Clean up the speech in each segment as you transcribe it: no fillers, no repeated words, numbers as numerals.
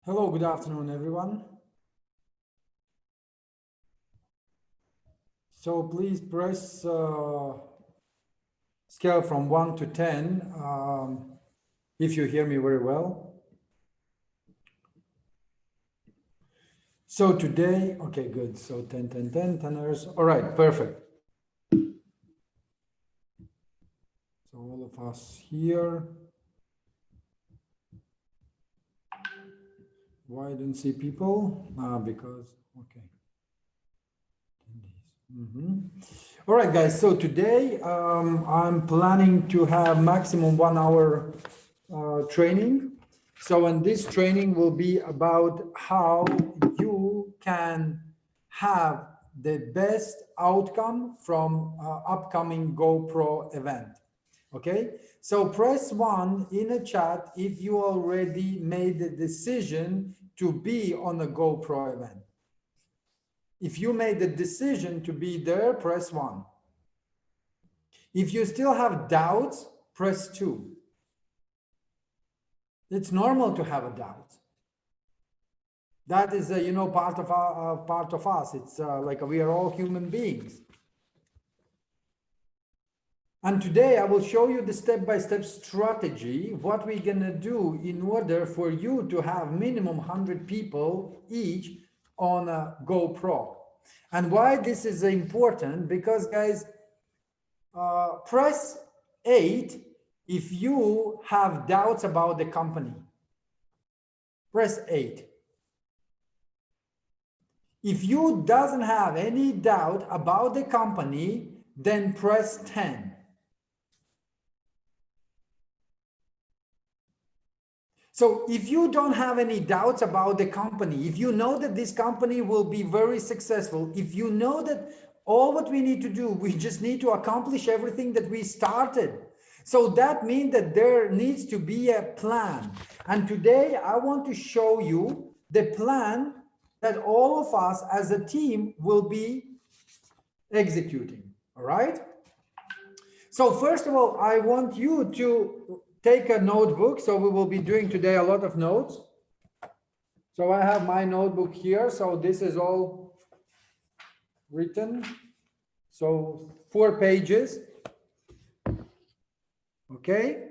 Hello, good afternoon, everyone. So please press scale from 1 to 10 if you hear me very well. So today, okay, good. So 10, 10, 10, 10 hours. All right, perfect. So all of us here. Why don't see people? Because, okay. All right, guys. So today I'm planning to have maximum 1 hour training. So, and this training will be about how you can have the best outcome from upcoming GoPro event. Okay, so press 1 in a chat if you already made the decision to be on a GoPro event. If you made the decision to be there, press 1. If you still have doubts, press 2. It's normal to have a doubt. That is, part of us. It's like we are all human beings. And today I will show you the step-by-step strategy, what we're gonna do in order for you to have minimum 100 people each on a GoPro. And why this is important, because guys, press 8 if you have doubts about the company. Press 8. If you doesn't have any doubt about the company, then press 10. So if you don't have any doubts about the company, if you know that this company will be very successful, if you know that all what we need to do, we just need to accomplish everything that we started. So that means that there needs to be a plan. And today I want to show you the plan that all of us as a team will be executing. All right. So first of all, I want you to take a notebook. So we will be doing today a lot of notes. So I have my notebook here. So this is all written. So 4 pages. Okay.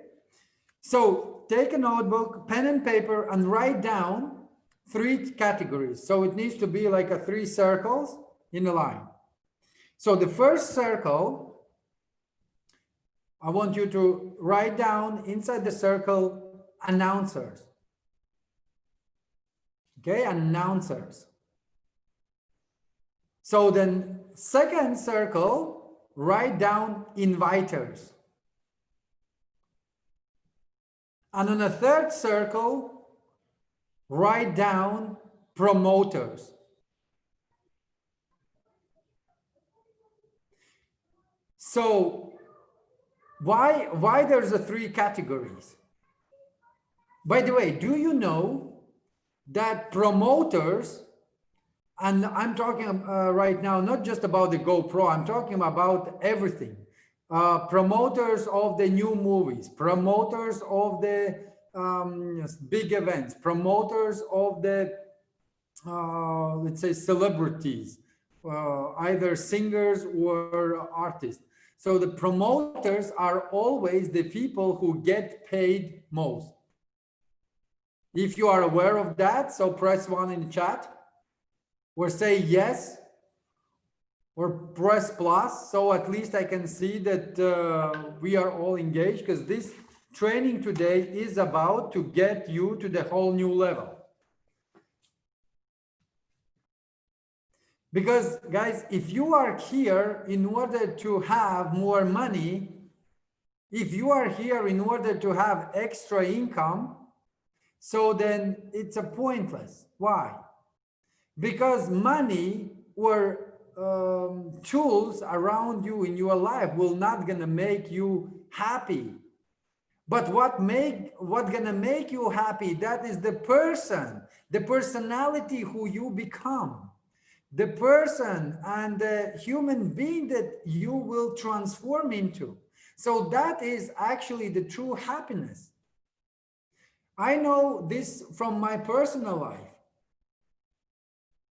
So take a notebook, pen and paper, and write down 3 categories. So it needs to be like a 3 circles in a line. So the first circle, I want you to write down inside the circle announcers. Okay, announcers. So then second circle, write down inviters. And on a third circle, write down promoters. So why there's a 3 categories? By the way, do you know that promoters, and I'm talking right now not just about the GoPro, I'm talking about everything. Promoters of the new movies, promoters of the big events, promoters of the, let's say, celebrities, either singers or artists. So the promoters are always the people who get paid most. If you are aware of that, so press 1 in the chat, or say yes, or press plus, so at least I can see that we are all engaged, because this training today is about to get you to the whole new level. Because guys, if you are here in order to have more money, if you are here in order to have extra income, so then it's a pointless. Why? Because money or tools around you in your life will not gonna make you happy. But what gonna make you happy, that is the person, the personality who you become, the person and the human being that you will transform into. So that is actually the true happiness. I know this from my personal life.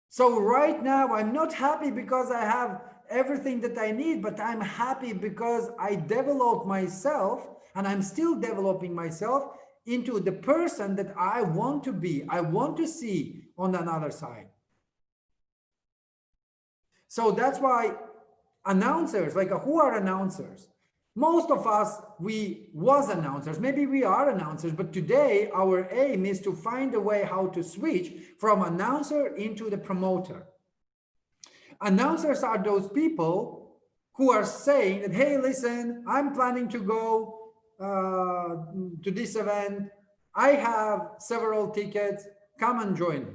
So right now, I'm not happy because I have everything that I need, but I'm happy because I developed myself, and I'm still developing myself into the person that I want to be, I want to see on another side. So that's why announcers, like who are announcers? Most of us, we was announcers, maybe we are announcers, but today our aim is to find a way how to switch from announcer into the promoter. Announcers are those people who are saying that, hey, listen, I'm planning to go to this event. I have several tickets. Come and join me.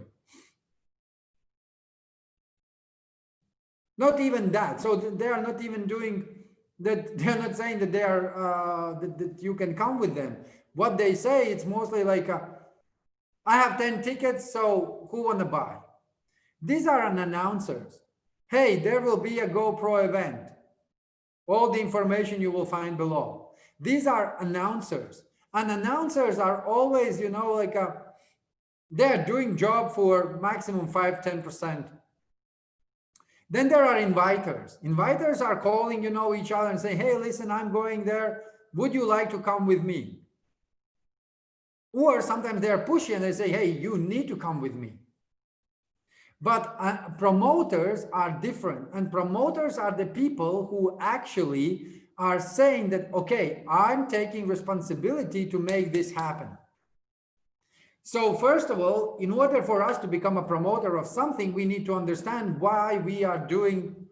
Not even that. So they are not even doing that. They're not saying that they are that you can come with them. What they say, it's mostly like, I have 10 tickets, so who want to buy? These are an announcers. Hey, there will be a GoPro event. All the information you will find below. These are announcers. And announcers are always, you know, like they're doing job for maximum 5-10%. Then there are inviters. Inviters are calling, you know, each other and saying, hey, listen, I'm going there. Would you like to come with me? Or sometimes they're pushing and they say, hey, you need to come with me. But promoters are different. And promoters are the people who actually are saying that, okay, I'm taking responsibility to make this happen. So first of all, in order for us to become a promoter of something, we need to understand why we are doing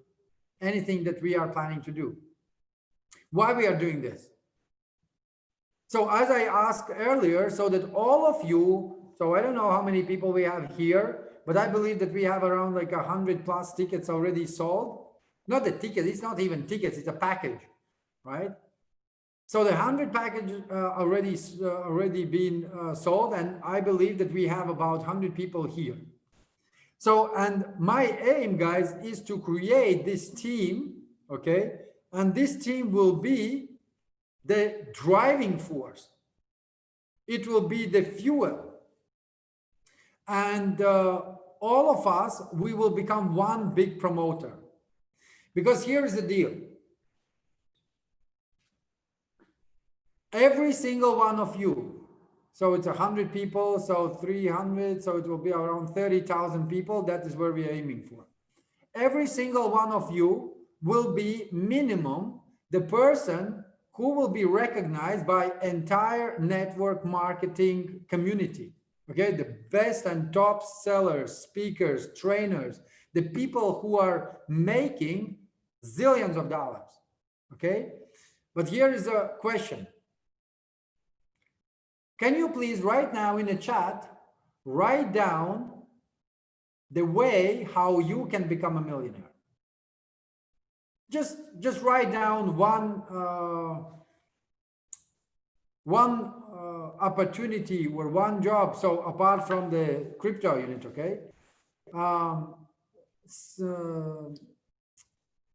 anything that we are planning to do, why we are doing this. So as I asked earlier, so that all of you, so I don't know how many people we have here, but I believe that we have around like 100+ tickets already sold. Not the ticket, it's not even tickets, it's a package, right? So the 100 package already been sold, and I believe that we have about 100 people here. So, and my aim, guys, is to create this team, okay? And this team will be the driving force. It will be the fuel. And all of us, we will become one big promoter. Because here's the deal. Every single one of you, so it's 100 people, so 300, so it will be around 30,000 people. That is where we are aiming for. Every single one of you will be minimum the person who will be recognized by entire network marketing community. Okay, the best and top sellers, speakers, trainers, the people who are making zillions of dollars. Okay, but here is a question. Can you please right now in the chat write down the way how you can become a millionaire? Just write down one opportunity or one job. So apart from the crypto unit, okay,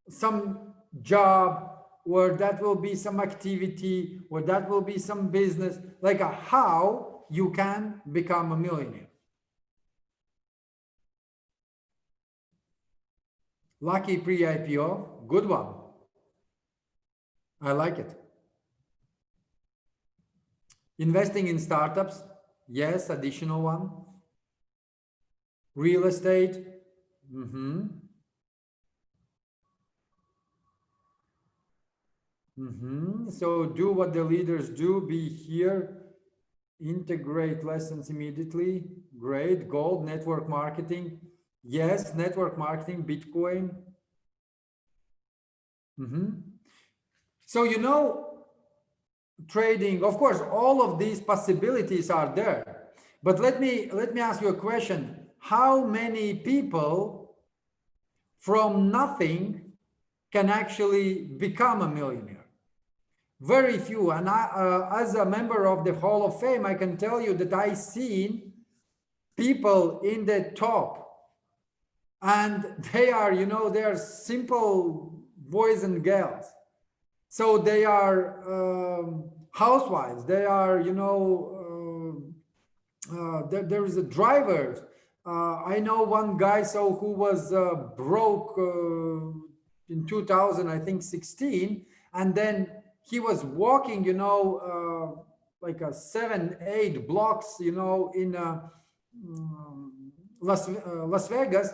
some job, or that will be some activity, or that will be some business, like how you can become a millionaire. Lucky pre-IPO, good one. I like it. Investing in startups, yes, additional one. Real estate, So do what the leaders do, be here, integrate lessons immediately. Great. Gold, network marketing. Yes, network marketing, Bitcoin. So, you know, trading, of course, all of these possibilities are there. But let me ask you a question. How many people from nothing can actually become a millionaire? Very few. And I, as a member of the Hall of Fame, I can tell you that I've seen people in the top, and they are, you know, they are simple boys and girls. So they are housewives. They are, you know, there is a driver. I know one guy so who was broke in 2000, I think 16, and then he was walking, like a 7, 8 blocks, in Las Vegas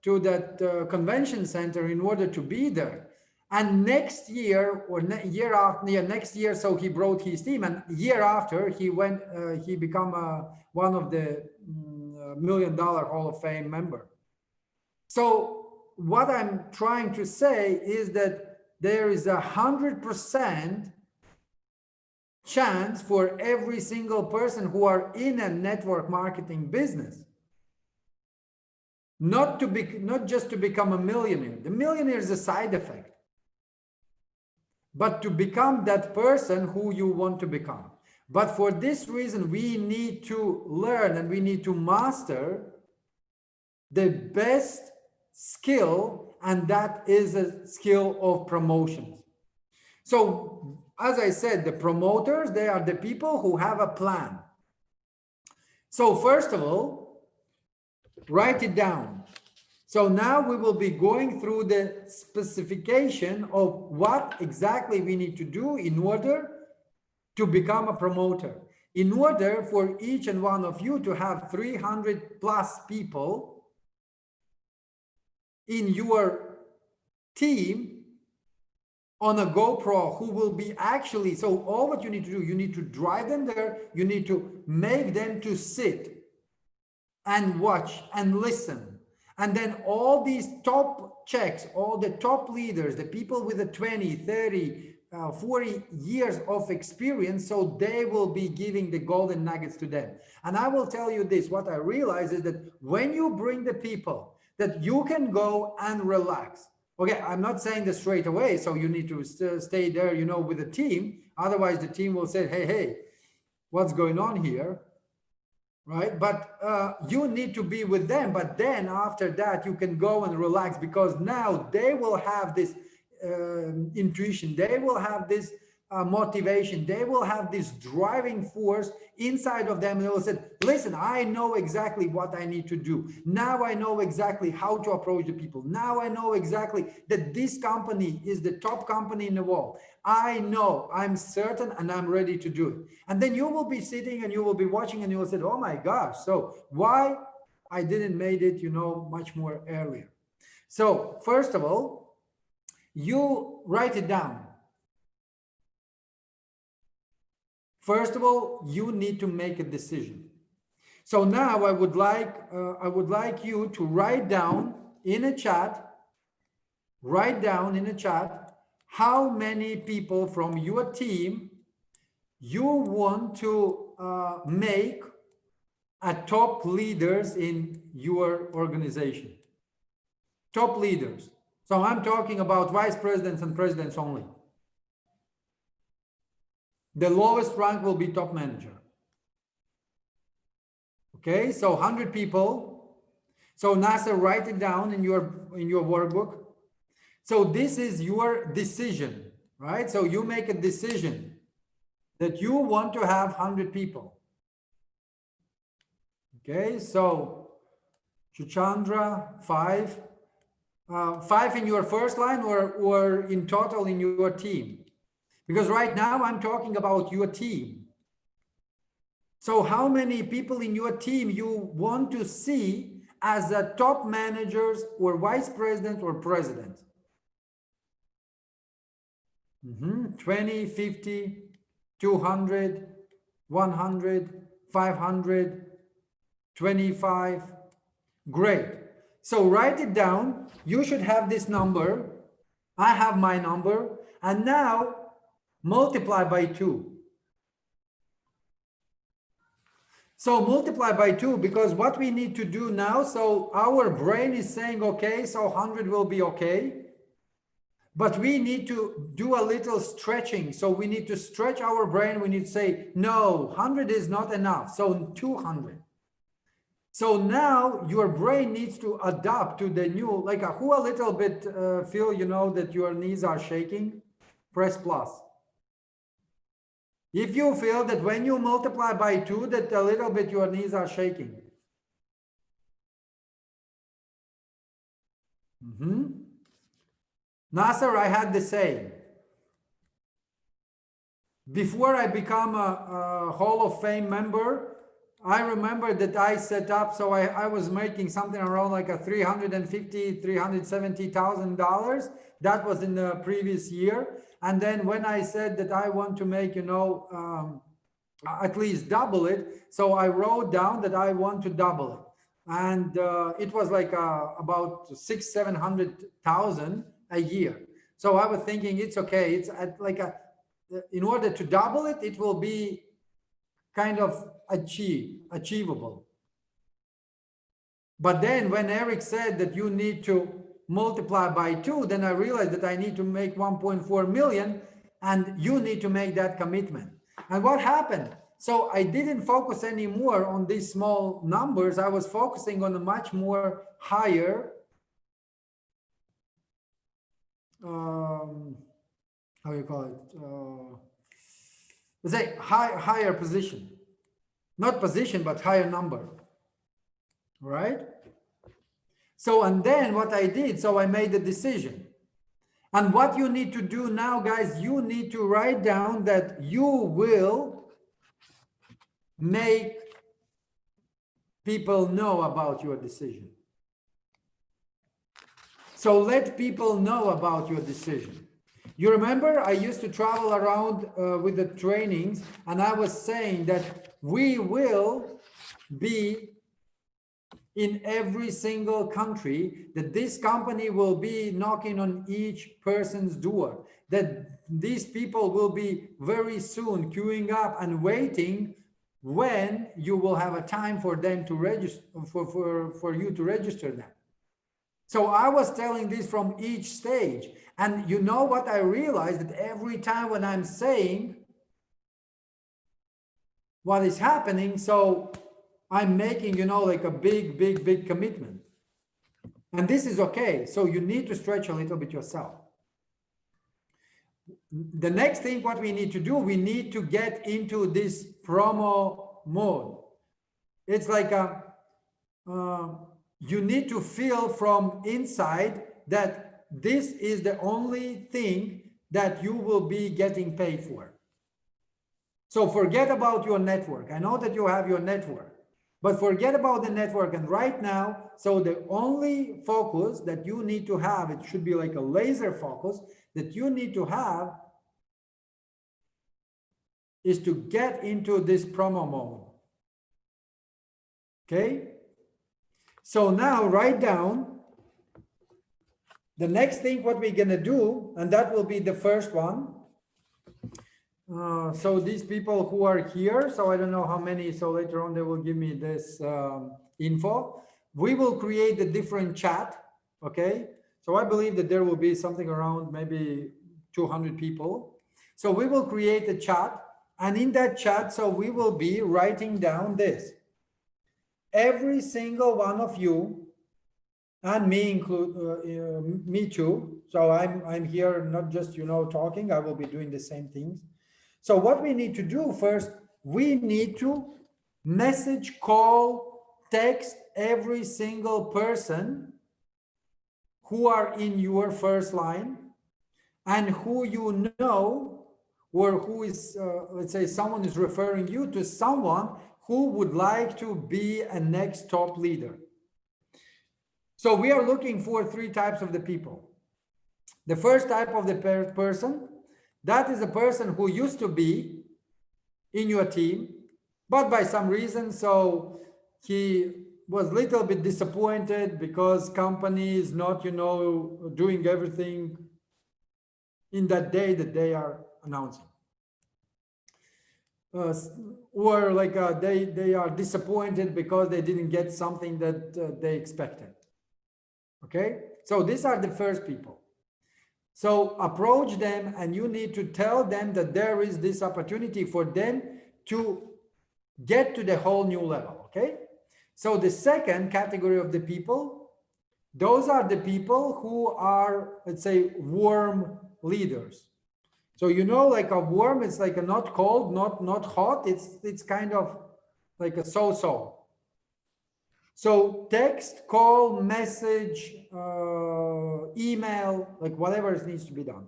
to that convention center in order to be there. And next year or year after, yeah, next year, so he brought his team, and year after he went, he become one of the $1 million Hall of Fame member. So what I'm trying to say is that there is 100% chance for every single person who are in a network marketing business not just to become a millionaire. The millionaire is a side effect, but to become that person who you want to become. But for this reason, we need to learn and we need to master the best skill, and that is a skill of promotions. So as I said, the promoters, they are the people who have a plan. So first of all, write it down. So now we will be going through the specification of what exactly we need to do in order to become a promoter. In order for each and one of you to have 300 plus people in your team on a GoPro who will be actually, so all what you need to do, you need to drive them there, you need to make them to sit and watch and listen. And then all these top checks, all the top leaders, the people with the 20, 30, 40 years of experience, so they will be giving the golden nuggets to them. And I will tell you this, what I realize is that when you bring the people that you can go and relax. Okay, I'm not saying this straight away, so you need to stay there, with the team. Otherwise, the team will say, hey, what's going on here? Right? But you need to be with them. But then after that, you can go and relax, because now they will have this intuition. They will have this motivation. They will have this driving force inside of them. They will say, listen, I know exactly what I need to do. Now I know exactly how to approach the people. Now I know exactly that this company is the top company in the world. I know, I'm certain, and I'm ready to do it. And then you will be sitting and you will be watching and you will say, oh my gosh, so why I didn't made it, much more earlier. So first of all, you write it down. First of all, you need to make a decision. So now I would like you to write down in a chat, how many people from your team you want to make a top leaders in your organization. Top leaders. So I'm talking about vice presidents and presidents only. The lowest rank will be top manager. Okay, so 100 people. So Nasser, write it down in your workbook. So this is your decision, right? So you make a decision that you want to have 100 people. Okay, so Chuchandra, 5. 5 in your first line or in total in your team? Because right now I'm talking about your team. So how many people in your team you want to see as a top managers or vice president or president? 20, 50, 200, 100, 500, 25. Great. So write it down. You should have this number. I have my number. And now multiply by 2. So multiply by 2, because what we need to do now, so our brain is saying, okay, so 100 will be okay. But we need to do a little stretching. So we need to stretch our brain. We need to say, no, 100 is not enough. So 200. So now your brain needs to adapt to the new, like who a little bit feel, that your knees are shaking? Press plus. If you feel that when you multiply by 2, that a little bit your knees are shaking. Nasser, I had the same. Before I become a Hall of Fame member, I remember that I set up, so I was making something around like a $370,000. That was in the previous year. And then when I said that I want to make, at least double it, so I wrote down that I want to double it. And it was like about 700,000 a year. So I was thinking it's okay. It's at like in order to double it, it will be kind of achievable. But then when Eric said that you need to multiply by 2, then I realized that I need to make 1.4 million, and you need to make that commitment. And what happened? So I didn't focus anymore on these small numbers. I was focusing on a much more higher, how you call it? Let's say higher position, not position, but higher number, right? So, and then what I did, so I made a decision. And what you need to do now, guys, you need to write down that you will make people know about your decision. So let people know about your decision. You remember I used to travel around with the trainings, and I was saying that we will be in every single country, that this company will be knocking on each person's door, that these people will be very soon queuing up and waiting when you will have a time for them to register, for you to register them. So I was telling this from each stage. And you know what I realized? That every time when I'm saying what is happening, so I'm making, like a big commitment. And this is okay. So you need to stretch a little bit yourself. The next thing, what we need to do, we need to get into this promo mode. It's like you need to feel from inside that this is the only thing that you will be getting paid for. So forget about your network. I know that you have your network, but forget about the network. And right now, so the only focus that you need to have, it should be like a laser focus that you need to have, is to get into this promo mode. Okay? So now write down the next thing what we're going to do, and that will be the first one. So these people who are here, so I don't know how many, so later on they will give me this info. We will create a different chat, okay? So I believe that there will be something around maybe 200 people. So we will create a chat, and in that chat, so we will be writing down this. Every single one of you, and me include, me too. So I'm here not just, talking, I will be doing the same things. So what we need to do first, we need to message, call, text every single person who are in your first line and who you know, or who is, let's say someone is referring you to someone who would like to be a next top leader. So we are looking for 3 types of the people. The first type of the person, that is a person who used to be in your team, but by some reason, so he was a little bit disappointed because company is not, doing everything in that day that they are announcing. Or like they are disappointed because they didn't get something that they expected. Okay, so these are the first people. So approach them, and you need to tell them that there is this opportunity for them to get to the whole new level. Okay, so the second category of the people, those are the people who are, let's say, warm leaders. So, you know, like a warm, it's like a not cold, not hot. It's kind of like a so-so. So text, call, message, email, like whatever needs to be done.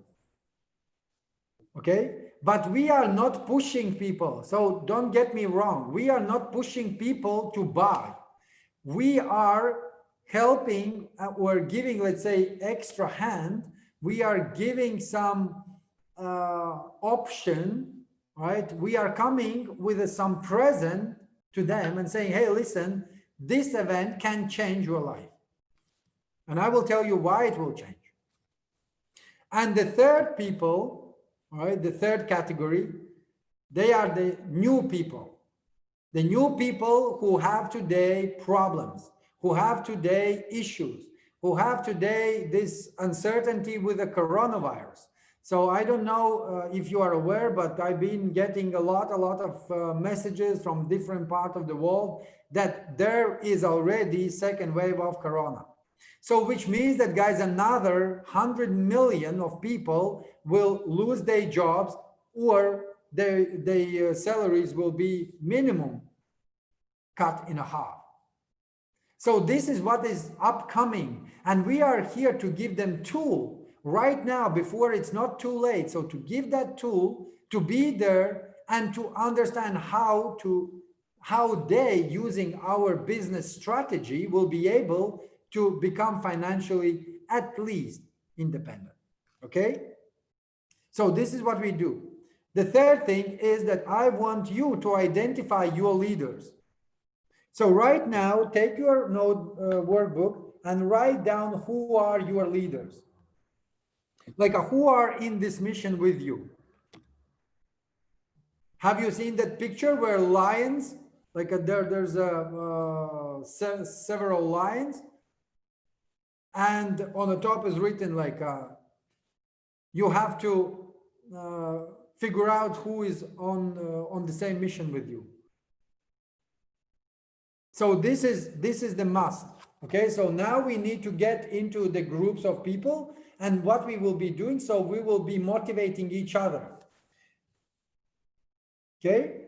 Okay, but we are not pushing people. So don't get me wrong. We are not pushing people to buy. We are helping or giving, let's say, extra hand. We are giving some option, right? We are coming with some present to them and saying, hey, listen, this event can change your life. And I will tell you why it will change. And the third people, right, the third category, they are the new people. The new people who have today problems, who have today issues, who have today this uncertainty with the coronavirus. So I don't know if you are aware, but I've been getting a lot of messages from different parts of the world that there is already second wave of corona. So which means that, guys, another 100 million of people will lose their jobs, or their salaries will be minimum cut in half. So this is what is upcoming, and we are here to give them tool right now before it's not too late. So to give that tool, to be there and to understand how they, using our business strategy, will be able to become financially at least independent. Okay, so this is what we do. The third thing is that I want you to identify your leaders. So right now, take your note workbook and write down who are your leaders, like who are in this mission with you. Have you seen that picture where lions, like there's several lions, and on the top is written like you have to figure out who is on the same mission with you. So this is the must. Okay, so now we need to get into the groups of people, and what we will be doing, so we will be motivating each other. Okay,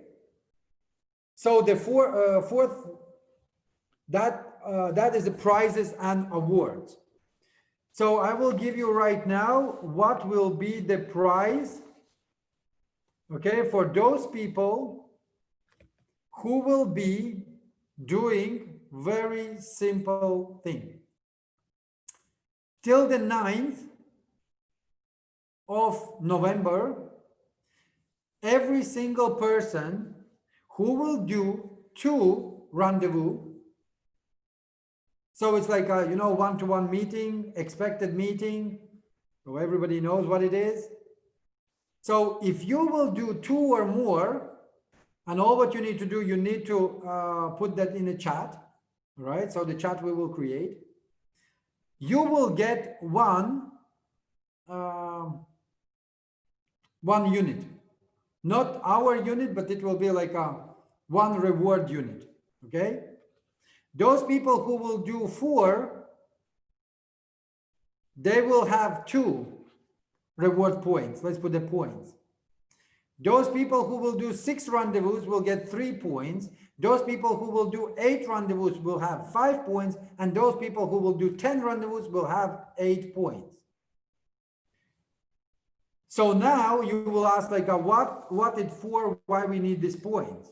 so the fourth, that is the prizes and awards. So I will give you right now what will be the prize, okay, for those people who will be doing very simple thing. Till the 9th of November, every single person who will do 2 rendezvous. So it's like a, you know, one-to-one meeting, expected meeting. So everybody knows what it is. So if you will do 2 or more, and all what you need to do, you need to put that in a chat, right? So the chat we will create. You will get one unit, not our unit, but it will be like a one reward unit. Okay. Those people who will do 4, they will have 2 reward points. Let's put the points. Those people who will do 6 rendezvous will get 3 points. Those people who will do 8 rendezvous will have 5 points. And those people who will do 10 rendezvous will have 8 points. So now you will ask, like, what it for, why we need these points.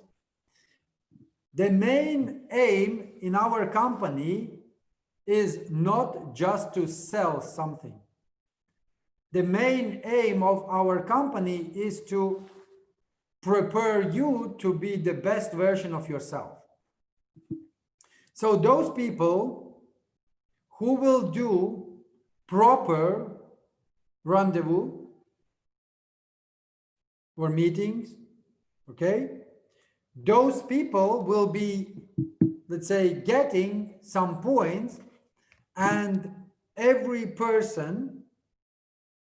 The main aim in our company is not just to sell something. The main aim of our company is to prepare you to be the best version of yourself. So those people who will do proper rendezvous or meetings, okay, those people will be, let's say, getting some points, and every person,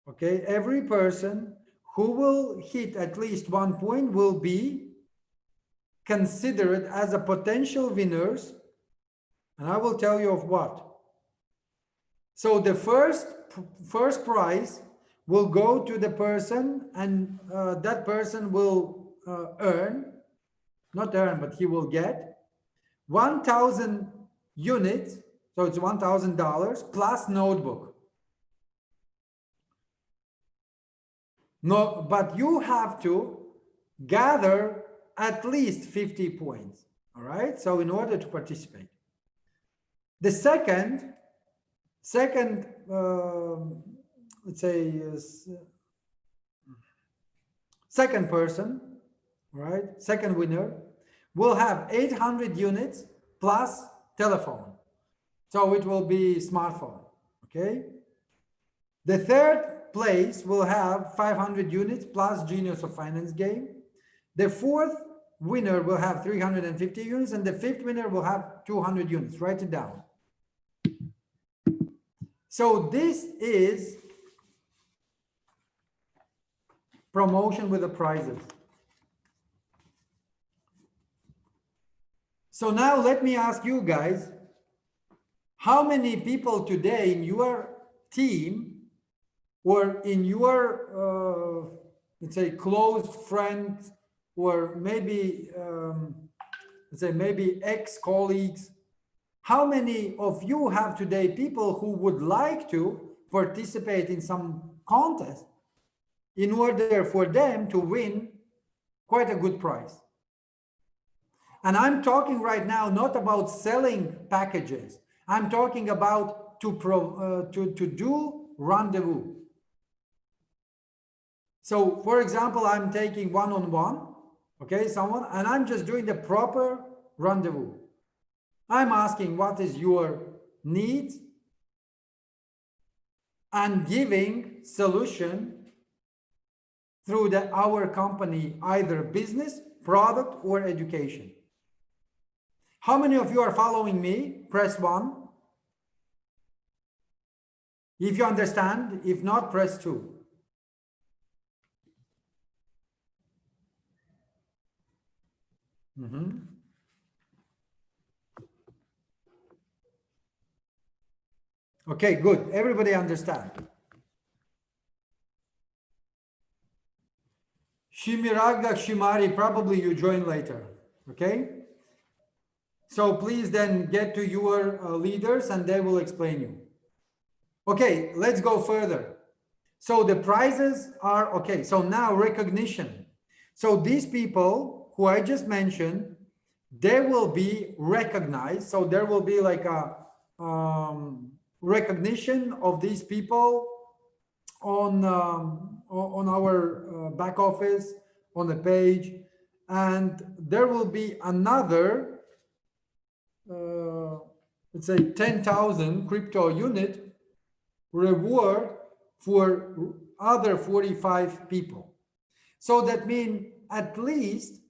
okay, every person who will hit at least 1 point will be considered as a potential winners. And I will tell you of what. So the first prize will go to the person, and that person will not earn, but he will get 1,000 units. So it's $1,000 plus notebook. No, but you have to gather at least 50 points. All right. So in order to participate, the second, let's say, second person, right? Second winner will have 800 units plus telephone. So it will be smartphone. Okay. The third place will have 500 units plus Genius of Finance game. The fourth winner will have 350 units, and the fifth winner will have 200 units. Write it down. So this is promotion with the prizes. So now let me ask you guys, how many people today in your team or in your, let's say, close friends, or maybe, let's say, maybe ex-colleagues, how many of you have today people who would like to participate in some contest in order for them to win quite a good prize? And I'm talking right now not about selling packages. I'm talking about to do rendezvous. So for example, I'm taking one-on-one, okay, someone, and I'm just doing the proper rendezvous. I'm asking what is your needs and giving solution through our company, either business, product, or education. How many of you are following me? Press 1. If you understand, if not, press 2. Okay, good. Everybody understand. Shimiragda Shimari, probably you join later. Okay? So please then get to your leaders and they will explain you. Okay, let's go further. So the prizes are, okay, so now recognition. So these people who I just mentioned, they will be recognized. So there will be like a recognition of these people on our back office, on the page, and there will be another, let's say 10,000 crypto unit reward for other 45 people. So that means at least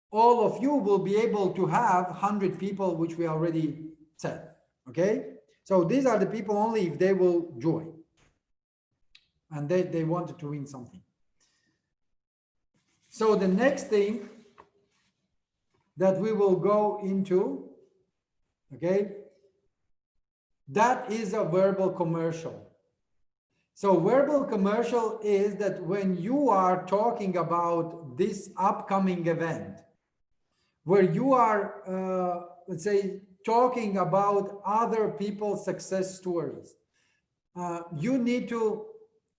all of you will be able to have 100 people, which we already said. Okay, so these are the people only if they will join and they wanted to win something. So the next thing that we will go into, okay, that is a verbal commercial. So verbal commercial is that when you are talking about this upcoming event, where you are, let's say, talking about other people's success stories, you need to,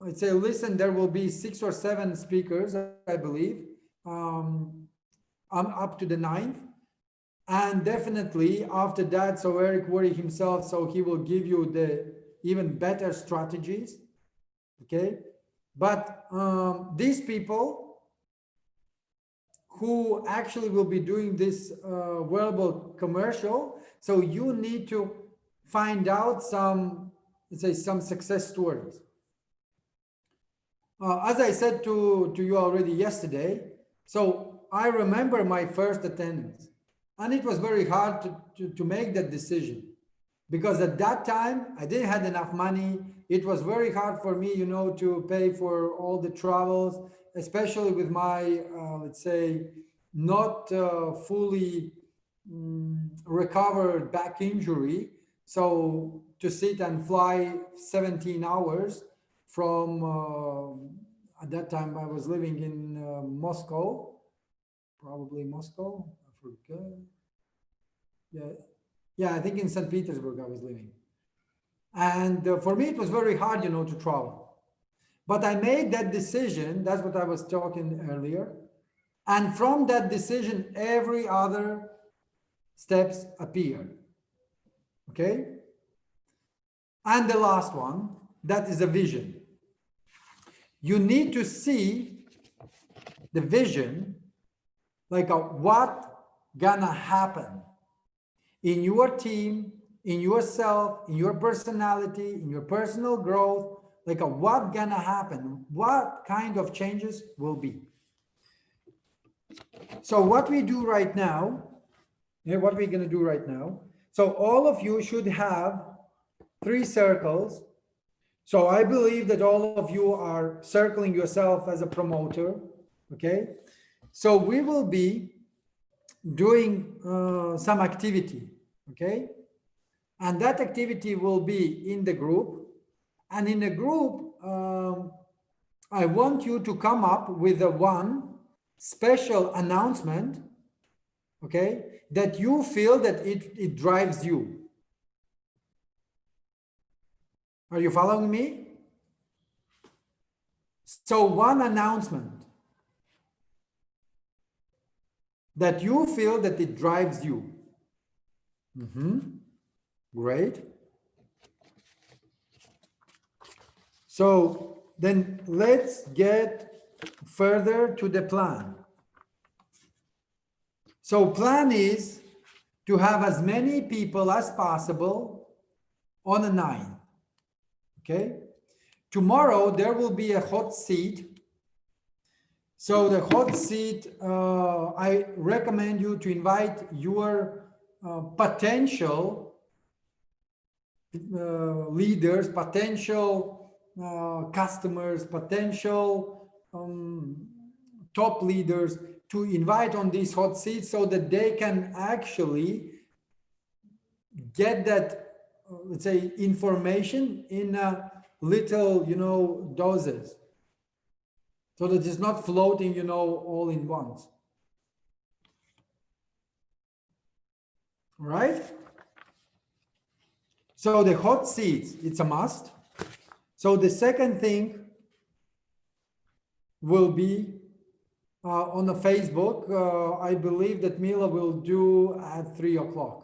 let's say, listen, there will be 6 or 7 speakers, I believe. I'm up to the 9th. And definitely after that, so Eric Worre himself, so he will give you the even better strategies. Okay. But these people who actually will be doing this wearable commercial, so you need to find out some, let's say, some success stories. As I said to you already yesterday, so I remember my first attendance, and it was very hard to make that decision, because at that time I didn't have enough money. It was very hard for me, you know, to pay for all the travels, especially with my, let's say, not fully recovered back injury. So to sit and fly 17 hours from, at that time I was living in Moscow, probably Moscow, I forget. Yeah, I think in St. Petersburg I was living. And for me, it was very hard, to travel. But I made that decision. That's what I was talking earlier. And from that decision, every other steps appeared. Okay? And the last one, that is a vision. You need to see the vision, like what gonna happen in your team, in yourself, in your personality, in your personal growth, like what gonna happen, what kind of changes will be. So what we do right now, what we're gonna do right now, so all of you should have 3 circles. So I believe that all of you are circling yourself as a promoter, okay? So we will be doing some activity, okay? And that activity will be in the group. And in the group, I want you to come up with one special announcement, okay, that you feel that it drives you. Are you following me? So one announcement that you feel that it drives you. Great. So then let's get further to the plan. So plan is to have as many people as possible on a 9. Okay. Tomorrow there will be a hot seat. So the hot seat, I recommend you to invite your potential leaders, potential customers, potential top leaders to invite on these hot seats so that they can actually get that, let's say, information in little, doses. So that it's not floating, all in once. All right? So the hot seats, it's a must. So the second thing will be on the Facebook. I believe that Mila will do at 3 o'clock.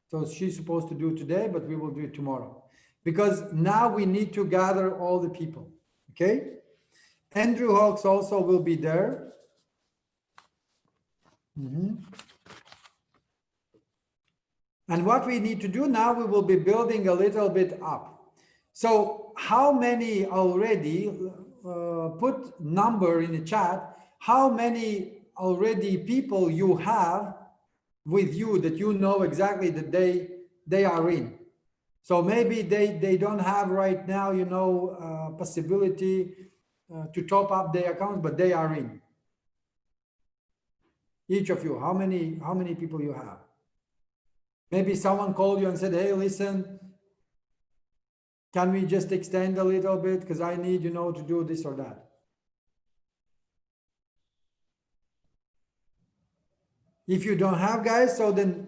So she's supposed to do today, but we will do it tomorrow. Because now we need to gather all the people. Okay? Andrew Hawks also will be there. And what we need to do now, we will be building a little bit up. So how many already, put number in the chat, how many already people you have with you that you know exactly that they are in. So maybe they don't have right now, possibility to top up their accounts, but they are in. Each of you, how many people you have? Maybe someone called you and said, hey, listen, can we just extend a little bit? Because I need, to do this or that. If you don't have, guys, so then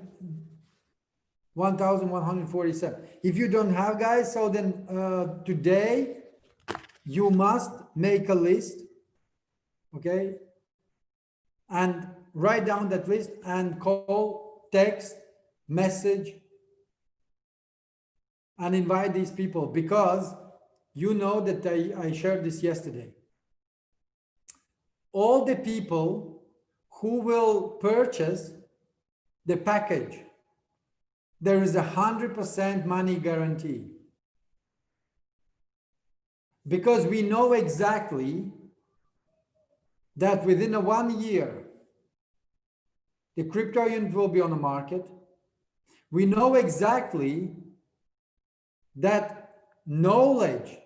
1,147. If you don't have, guys, so then today you must make a list, okay? And write down that list and call, text, message, and invite these people, because you know that I shared this yesterday. All the people who will purchase the package, there is 100% money guarantee. Because we know exactly that within 1 year, the crypto unit will be on the market. We know exactly that knowledge,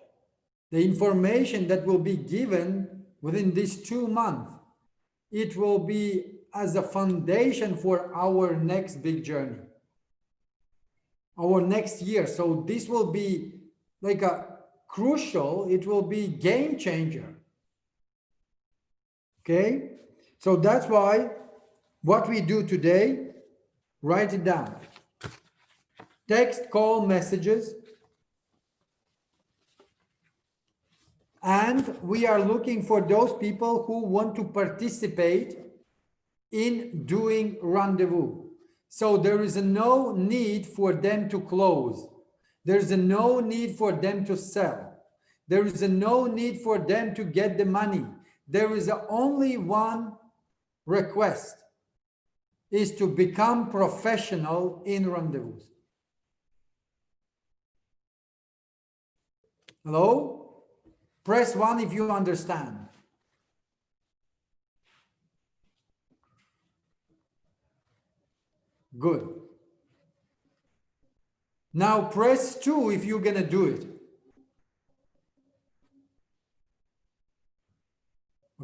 the information that will be given within these 2 months, it will be as a foundation for our next big journey, our next year. So this will be like a crucial, it will be game changer. Okay, so that's why what we do today, write it down. Text, call, messages. And we are looking for those people who want to participate in doing rendezvous. So there is no need for them to close. There's no need for them to sell. There is no need for them to get the money. There is only one request, is to become professional in rendezvous. Hello? Press 1 if you understand. Good. Now press 2 if you're going to do it.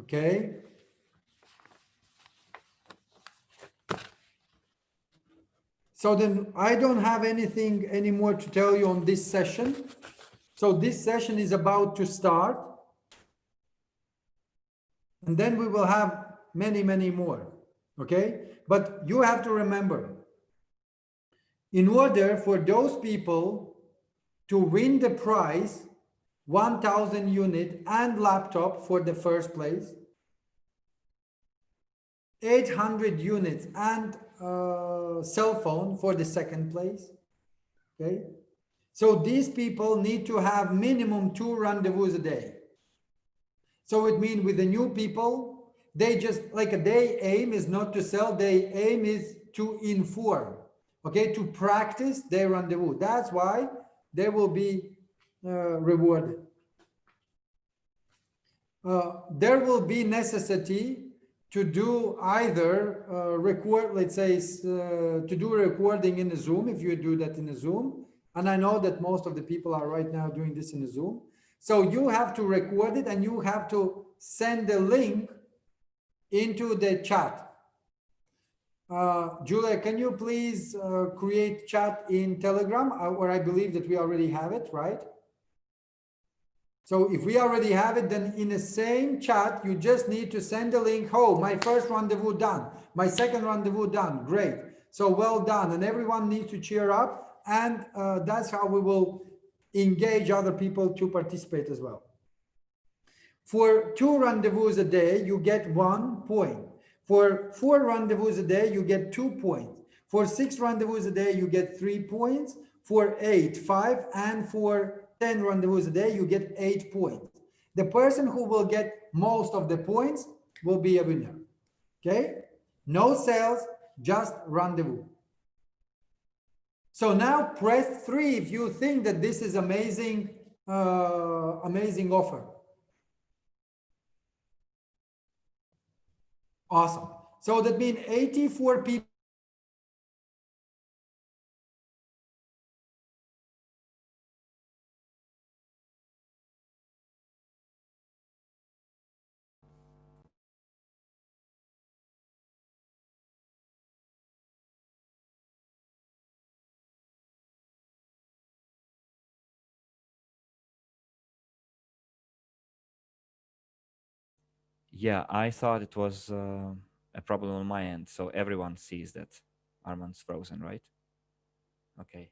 Okay. So then I don't have anything anymore to tell you on this session. So this session is about to start. And then we will have many, many more. Okay. But you have to remember, in order for those people to win the prize, 1,000 unit and laptop for the first place, 800 units and cell phone for the second place. Okay, so these people need to have minimum 2 rendezvous a day. So it means with the new people, they just like their aim is not to sell, their aim is to inform, okay, to practice their rendezvous. That's why they will be rewarded. There will be necessity to do either record, let's say, to do recording in a Zoom, if you do that in a Zoom. And I know that most of the people are right now doing this in a Zoom. So you have to record it and you have to send the link into the chat. Julia, can you please create chat in Telegram, or I believe that we already have it, right? So if we already have it, then in the same chat, you just need to send the link. Oh, my first rendezvous done. My second rendezvous done. Great. So well done. And everyone needs to cheer up. And that's how we will engage other people to participate as well. For 2 rendezvous a day, you get 1 point. For 4 rendezvous a day, you get 2 points. For 6 rendezvous a day, you get 3 points. For 8, 5, and for 10 rendezvous a day, you get 8 points. The person who will get most of the points will be a winner. Okay? No sales, just rendezvous. So now press 3 if you think that this is amazing, amazing offer. Awesome. So that means 84 people. Yeah, I thought it was a problem on my end. So everyone sees that Arman's frozen, right? Okay.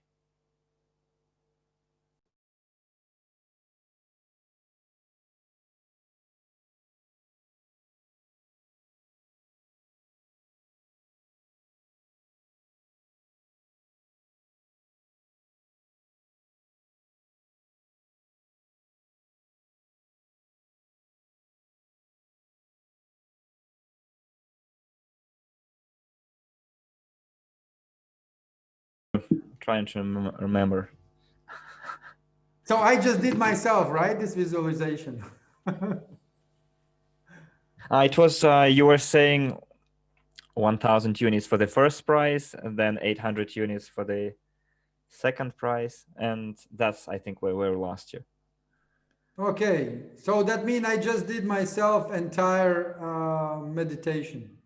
Trying to remember. So I just did myself, right? This visualization. It was, you were saying 1,000 units for the first prize, and then 800 units for the second prize. And that's, I think, where we were last year. Okay, so that means I just did myself entire meditation.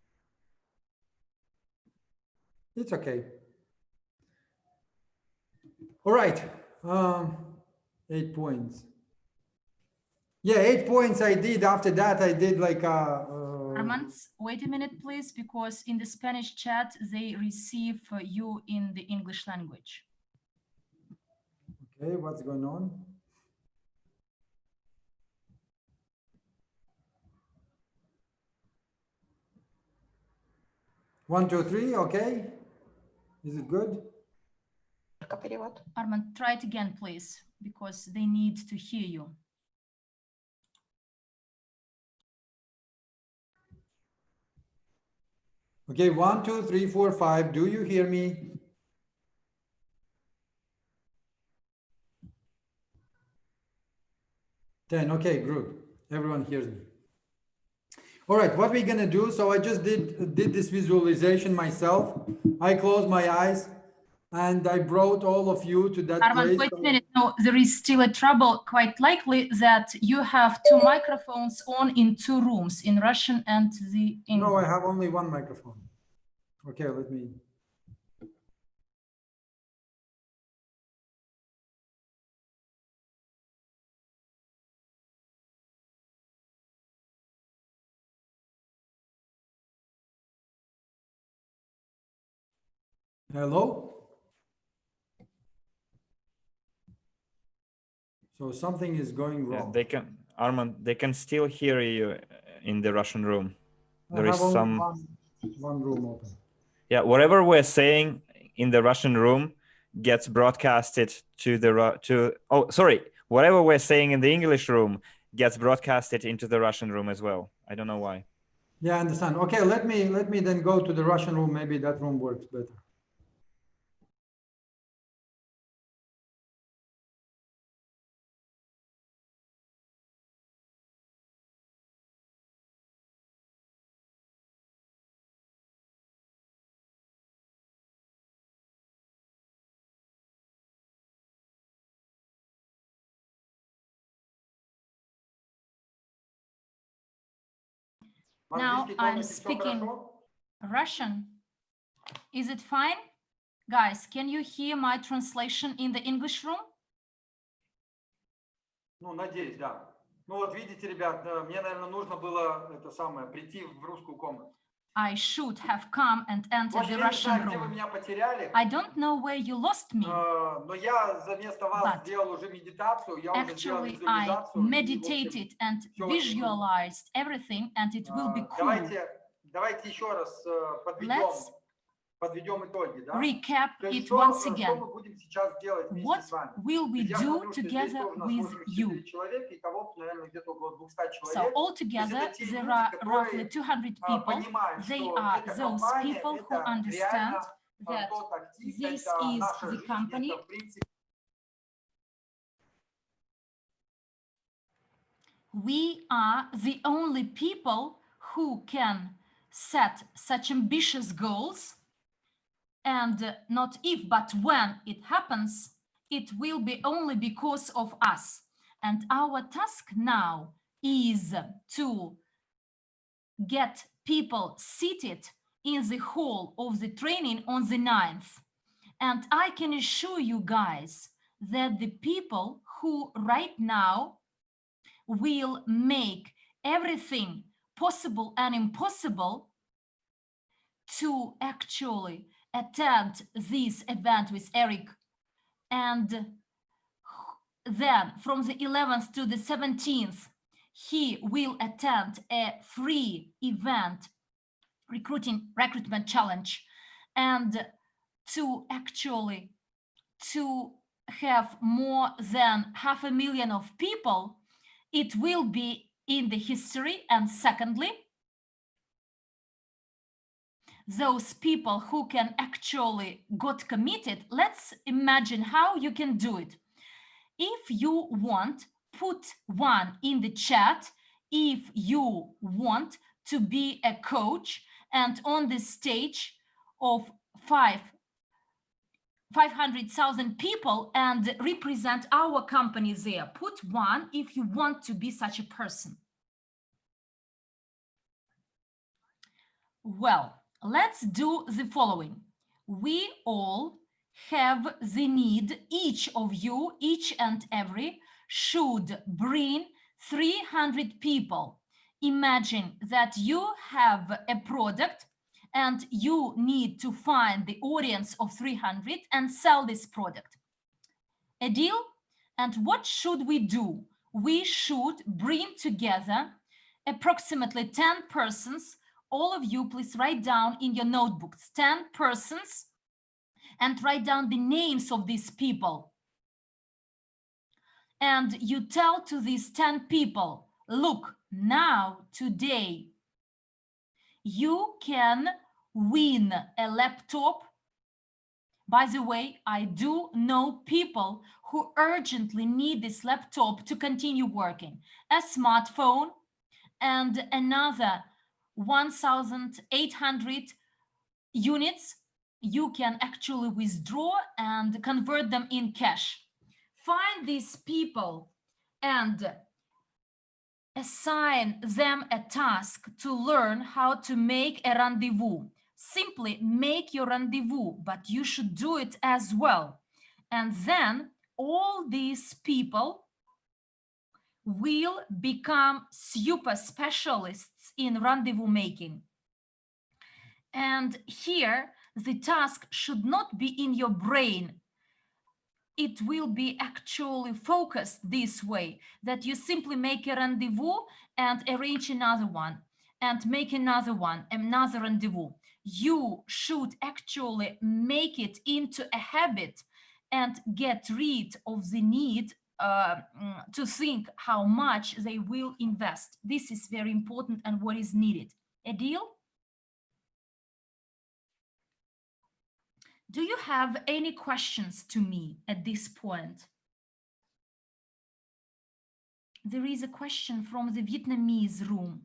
It's okay. All right, 8 points. Yeah, 8 points I did. After that, I did like Armand, wait a minute, please, because in the Spanish chat, they receive you in the English language. Okay, what's going on? One, two, three, okay. Is it good? Armand, try it again, please, because they need to hear you. Okay, 1, 2, 3, 4, 5. Do you hear me? Ten. Okay, good. Everyone hears me. All right, what we're gonna do, so I just did this visualization myself. I closed my eyes and I brought all of you to that Armand, place. wait a minute. No, there is still a trouble. Quite likely that you have two microphones on in two rooms, in Russian and the English. No, I have only one microphone. Okay, let me. Hello? So something is going wrong. Yeah, they can, Armand, they can still hear you in the Russian room. There is only some one room open. Yeah, whatever we're saying in the Russian room gets broadcasted to the whatever we're saying in the English room gets broadcasted into the Russian room as well. I don't know why. Yeah, I understand. Okay, let me then go to the Russian room. Maybe that room works better. Now I'm speaking Russian. Is it fine? Guys, can you hear my translation in the English room? Ну, надеюсь, да. Ну вот видите, ребят, мне, наверное, нужно было это самое прийти в русскую комнату. I should have come and entered the Russian room. I don't know where you lost me. But actually, I meditated and visualized everything, and it will be cool. Let's recap it once again. What will we do together with you? So altogether, there are roughly 200 people. They are those people who understand that this is the company. We are the only people who can set such ambitious goals. And not if, but when it happens, it will be only because of us. And our task now is to get people seated in the hall of the training on the 9th. And I can assure you guys that the people who right now will make everything possible and impossible to actually attend this event with Eric, and then from the 11th to the 17th he will attend a free event, recruitment challenge, and to actually to have more than 500,000 of people, it will be in the history. And secondly, those people who can actually got committed, let's imagine how you can do it. If you want, put one in the chat if you want to be a coach and on the stage of 500,000 people and represent our company there. Put one if you want to be such a person. Well, let's do the following. We all have the need, each of you, each and every, should bring 300 people. Imagine that you have a product and you need to find the audience of 300 and sell this product. A deal? And what should we do? We should bring together approximately 10 persons. All of you, please write down in your notebooks 10 persons and write down the names of these people. And you tell to these 10 people, look, now, today, you can win a laptop. By the way, I do know people who urgently need this laptop to continue working. A smartphone and another 1,800 units you can actually withdraw and convert them in cash. Find these people and assign them a task to learn how to make a rendezvous. Simply make your rendezvous, but you should do it as well. And then all these people will become super specialists in rendezvous making. And here, the task should not be in your brain. It will be actually focused this way, that you simply make a rendezvous and arrange another one and make another one, another rendezvous. You should actually make it into a habit and get rid of the need to think how much they will invest. This is very important and what is needed. A deal? Do you have any questions to me at this point? There is a question from the Vietnamese room.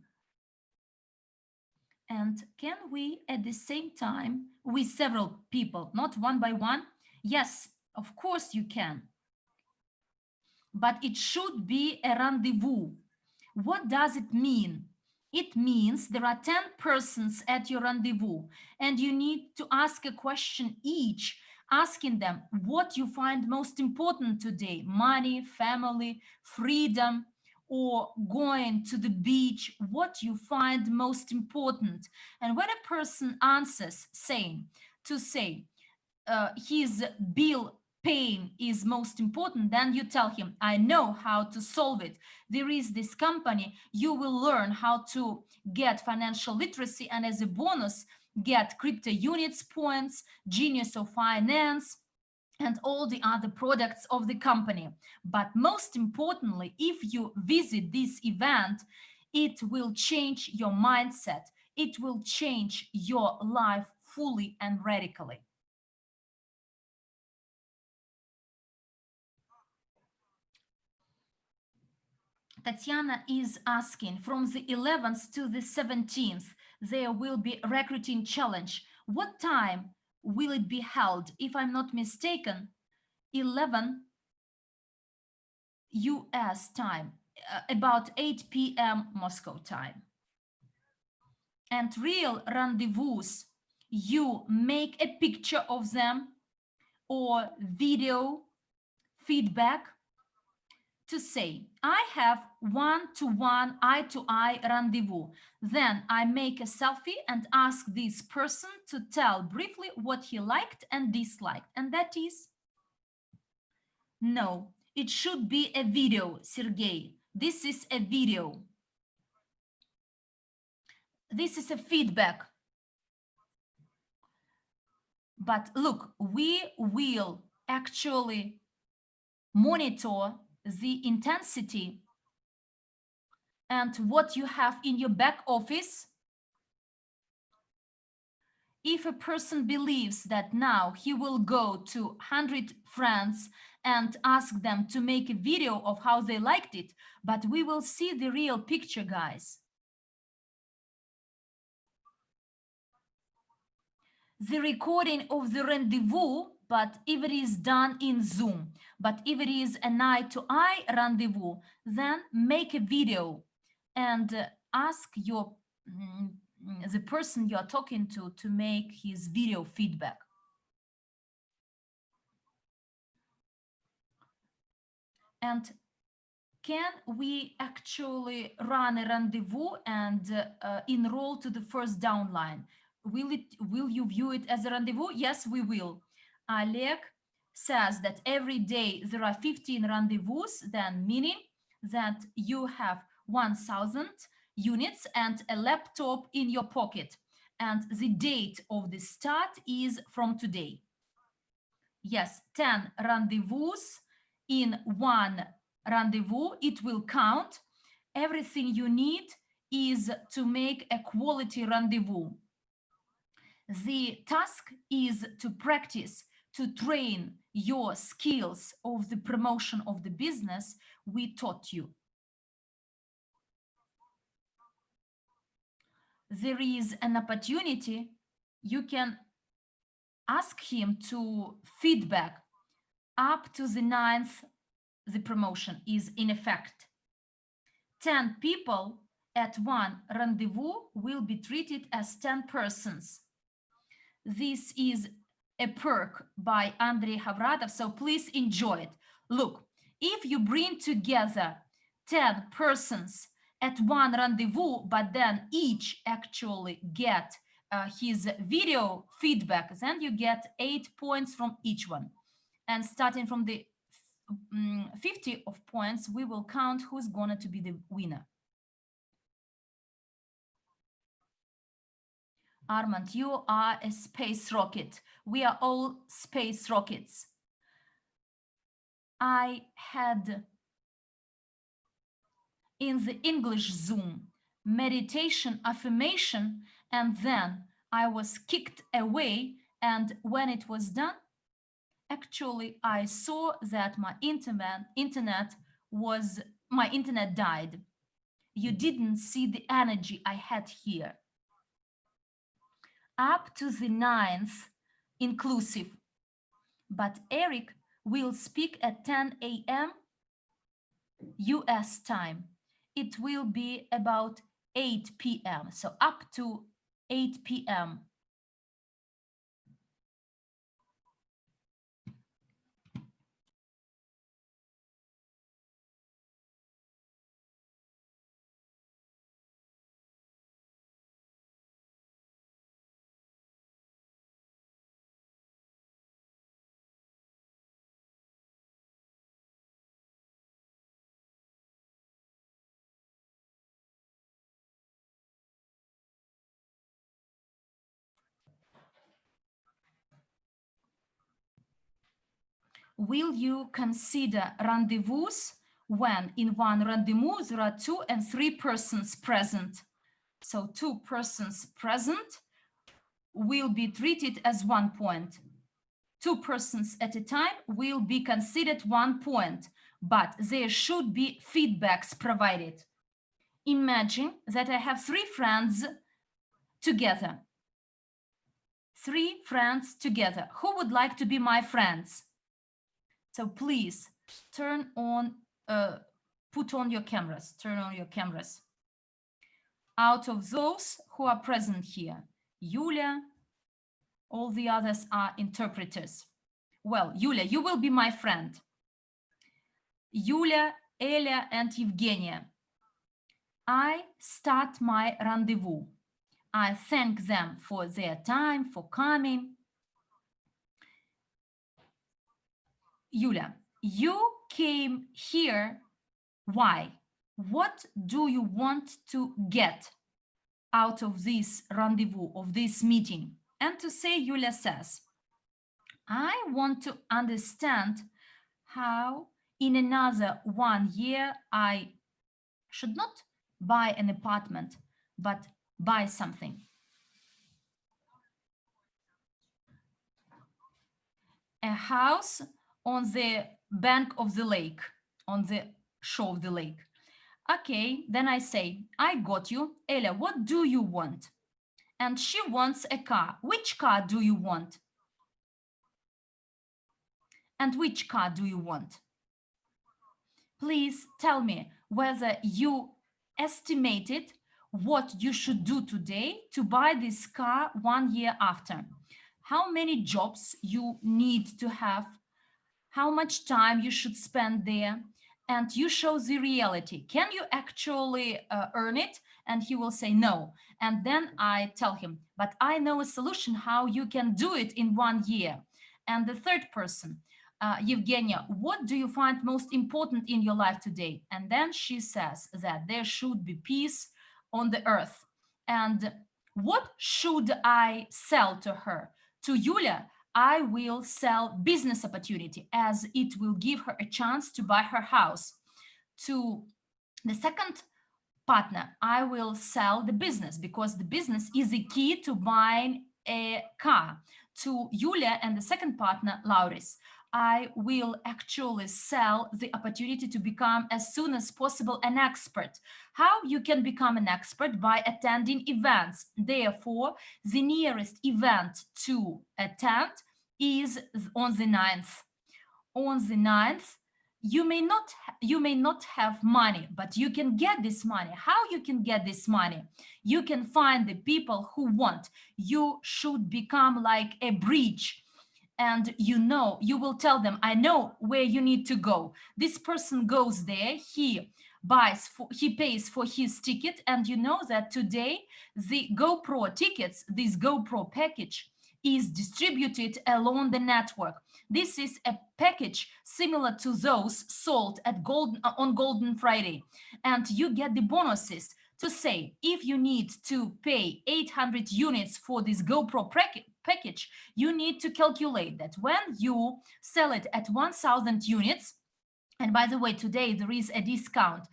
And can we at the same time with several people, not one by one? Yes, of course you can. But it should be a rendezvous. What does it mean? It means there are 10 persons at your rendezvous and you need to ask a question each, asking them what you find most important today: money, family, freedom, or going to the beach, what you find most important. And when a person answers saying his bill paying is most important, then you tell him, I know how to solve it. There is this company, you will learn how to get financial literacy, and as a bonus, get crypto units points, genius of finance, and all the other products of the company. But most importantly, if you visit this event, it will change your mindset. It will change your life fully and radically. Tatiana is asking, from the 11th to the 17th, there will be a recruiting challenge. What time will it be held? If I'm not mistaken, 11 US time, about 8 p.m. Moscow time. And real rendezvous, you make a picture of them or video feedback to say, I have one-to-one, eye-to-eye rendezvous. Then I make a selfie and ask this person to tell briefly what he liked and disliked. And that is? No, it should be a video, Sergey. This is a video. This is a feedback. But look, we will actually monitor the intensity and what you have in your back office. If a person believes that now he will go to 100 friends and ask them to make a video of how they liked it, but we will see the real picture, guys. The recording of the rendezvous, but if it is done in Zoom, but if it is an eye-to-eye rendezvous, then make a video and ask your the person you are talking to make his video feedback. And can we actually run a rendezvous and enroll to the first downline? Will you view it as a rendezvous? Yes, we will. Oleg says that every day there are 15 rendezvous, then meaning that you have 1,000 units and a laptop in your pocket. And the date of the start is from today. Yes, 10 rendezvous in one rendezvous, it will count. Everything you need is to make a quality rendezvous. The task is to practice, to train your skills of the promotion of the business we taught you. There is an opportunity. You can ask him to feedback up to the 9th. The promotion is in effect. 10 people at one rendezvous will be treated as 10 persons. This is a perk by Andrei Havratov, so please enjoy it. Look, if you bring together 10 persons at one rendezvous, but then each actually get his video feedback, then you get 8 points from each one. And starting from the 50 of points, we will count who's going to be the winner. Armand, you are a space rocket. We are all space rockets. I had in the English Zoom meditation affirmation, and then I was kicked away, and when it was done, actually I saw that my internet died. You didn't see the energy I had here. Up to the 9th inclusive, but Eric will speak at 10 a.m. US time. It will be about 8 p.m. So up to 8 p.m. Will you consider rendezvous when in one rendezvous there are 2 and 3 persons present? So 2 persons present will be treated as 1 point. 2 persons at a time will be considered 1 point, but there should be feedbacks provided. Imagine that I have 3 friends together. 3 friends together. Who would like to be my friends? So please turn on, put on your cameras, turn on your cameras. Out of those who are present here, Yulia, all the others are interpreters. Well, Yulia, you will be my friend. Yulia, Elia, and Evgenia. I start my rendezvous. I thank them for their time, for coming. Yulia, you came here. Why? What do you want to get out of this rendezvous, of this meeting? And to say, Yulia says, I want to understand how in another 1 year I should not buy an apartment, but buy something. A house on the bank of the lake, on the shore of the lake. Okay, then I say, I got you. Elia, what do you want? And she wants a car. Which car do you want? And which car do you want? Please tell me whether you estimated what you should do today to buy this car 1 year after. How many jobs you need to have, how much time you should spend there, and you show the reality. Can you actually earn it? And he will say no. And then I tell him, but I know a solution how you can do it in 1 year. And the third person, Evgenia, what do you find most important in your life today? And then she says that there should be peace on the earth. And what should I sell to her? To Yulia, I will sell business opportunity, as it will give her a chance to buy her house. To the second partner, I will sell the business, because the business is the key to buying a car. To Yulia and the second partner, Lauris, I will actually sell the opportunity to become as soon as possible an expert. How you can become an expert? By attending events. Therefore, the nearest event to attend is on the 9th. On the 9th, you may not have money, but you can get this money. How you can get this money? You can find the people who want. You should become like a bridge, and you will tell them, I know where you need to go. This person goes there, he pays for his ticket, and you know that today the GoPro tickets, this GoPro package, is distributed along the network. This is a package similar to those sold at on Golden Friday, and you get the bonuses. To say, if you need to pay 800 units for this GoPro package, you need to calculate that when you sell it at 1,000 units, and by the way, today there is a discount.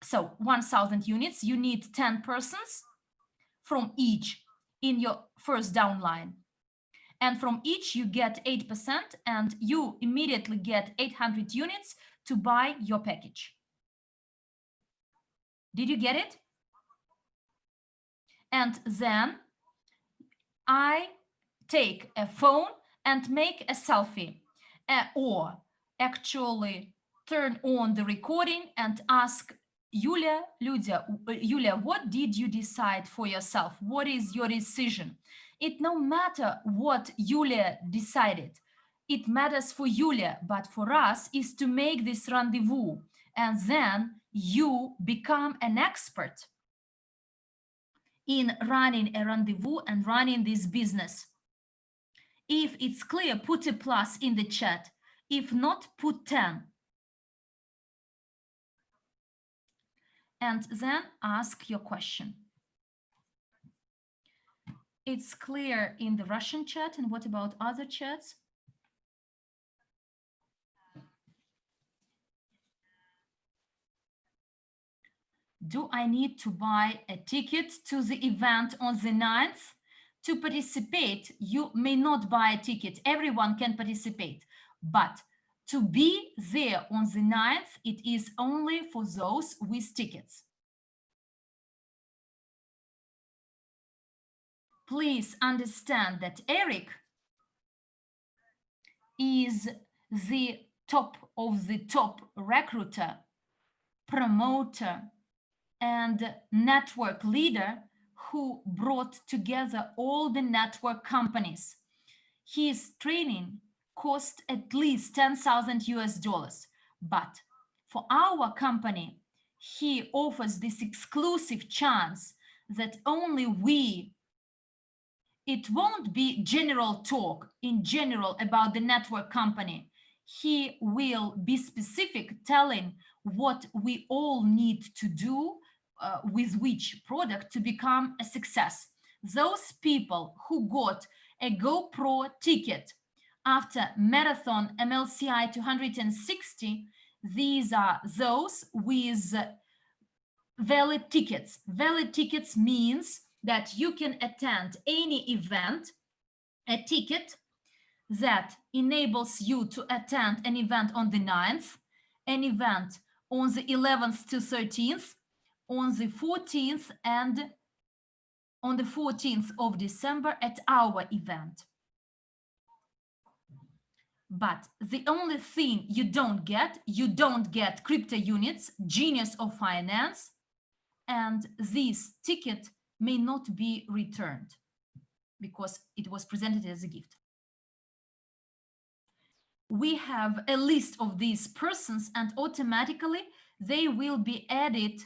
So 1,000 units, you need 10 persons from each in your first downline. And from each you get 8%, and you immediately get 800 units to buy your package. Did you get it? And then I take a phone and make a selfie, or actually turn on the recording and ask Yulia, what did you decide for yourself? What is your decision? It no matter what Yulia decided. It matters for Yulia, but for us is to make this rendezvous, and then you become an expert in running a rendezvous and running this business. If it's clear, put a plus in the chat. If not, put 10. And then ask your question. It's clear in the Russian chat, and what about other chats? Do I need to buy a ticket to the event on the 9th? To participate, you may not buy a ticket. Everyone can participate. But to be there on the 9th, it is only for those with tickets. Please understand that Eric is the top of the top recruiter, promoter, and network leader who brought together all the network companies. His training cost at least 10,000 US dollars. But for our company, he offers this exclusive chance that only we. It won't be general talk in general about the network company. He will be specific, telling what we all need to do with which product to become a success. Those people who got a GoPro ticket after Marathon MLCI 260, these are those with valid tickets. Valid tickets means that you can attend any event, a ticket that enables you to attend an event on the 9th, an event on the 11th to 13th, on the 14th, and on the 14th of December at our event. But the only thing you don't get crypto units, genius of finance, and this ticket may not be returned because it was presented as a gift. we have a list of these persons, and automatically they will be added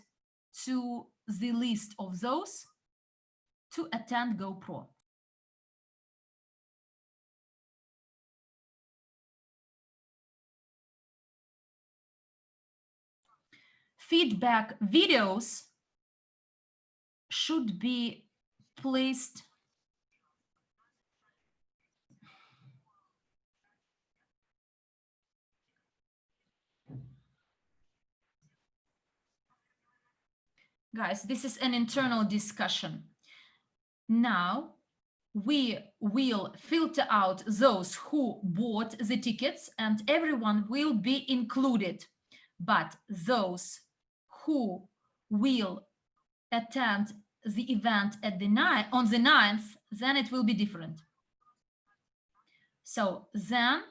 to the list of those to attend GoPro. Feedback videos should be placed guys, this is an internal discussion. Now we will filter out those who bought the tickets and everyone will be included, but those who will attend the event at on the 9th, then it will be different. So then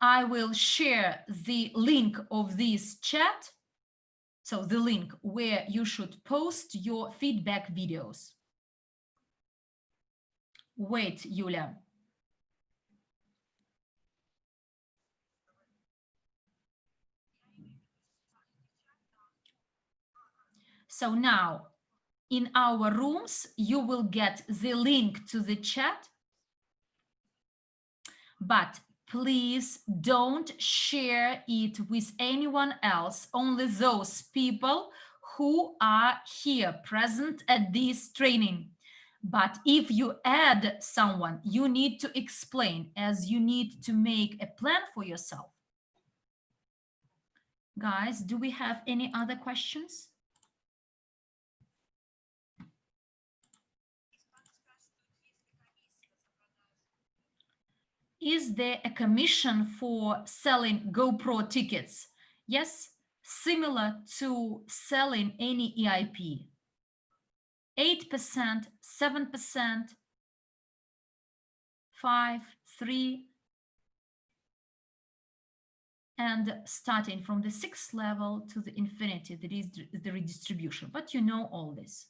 I will share the link of this chat. So the link where you should post your feedback videos. Wait, Yulia. So now in our rooms, you will get the link to the chat, but please don't share it with anyone else, only those people who are here present at this training. But if you add someone, you need to explain, as you need to make a plan for yourself. Guys, do we have any other questions? Is there a commission for selling GoPro tickets? Yes, similar to selling any EIP. 8%, 7%, 5%, 3%, and starting from the 6th level to the infinity, that is the redistribution. But you know all this.